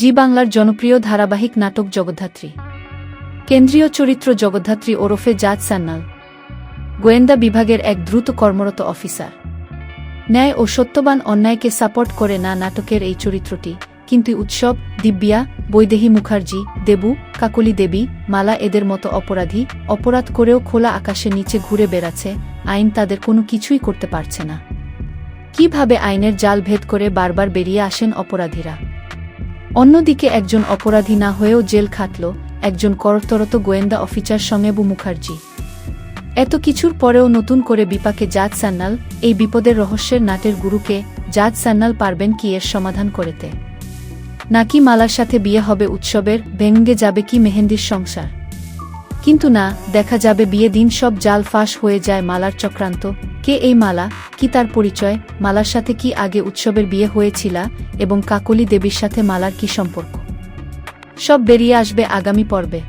জি বাংলার জনপ্রিয় ধারাবাহিক নাটক জগদ্ধাত্রী। কেন্দ্রীয় চরিত্র জগদ্ধাত্রী ওরফে জাজ সান্যাল, গোয়েন্দা বিভাগের এক দ্রুত কর্মরত অফিসার। ন্যায় ও সত্যবান অন্যায়কে সাপোর্ট করে না নাটকের এই চরিত্রটি, কিন্তু উৎসব, দিব্যা, বৈদেহী মুখার্জি, দেবু, কাকলি দেবী, মালা এদের মতো অপরাধী অপরাধ করেও খোলা আকাশের নিচে ঘুরে বেড়াচ্ছে, আইন তাদের কোনো কিছুই করতে পারছে না। কিভাবে আইনের জাল ভেদ করে বারবার বেরিয়ে আসেন অপরাধীরা? অন্যদিকে একজন অপরাধী না হয়েও জেল খাটল একজন কর্তরত গোয়েন্দা অফিসার সঙ্গেবু মুখার্জি। এত কিছুর পরেও নতুন করে বিপাকে জাজ সান্যাল। এই বিপদের রহস্যের নাটের গুরুকে জাজ সান্যাল পারবেন কি এর সমাধান করতে? নাকি মালার সাথে বিয়ে হবে উৎসবের, ভেঙে যাবে কি মেহেন্দির সংসার? কিন্তু না, দেখা যাবে বিয়ে দিন সব জাল ফাঁস হয়ে যায় মালার চক্রান্ত। কে এই মালা, কি তার পরিচয়, মালার সাথে কি আগে উৎসবের বিয়ে হয়েছিল, এবং কাকলি দেবীর সাথে মালার কি সম্পর্ক? সব বেরিয়ে আসবে আগামী পর্বে।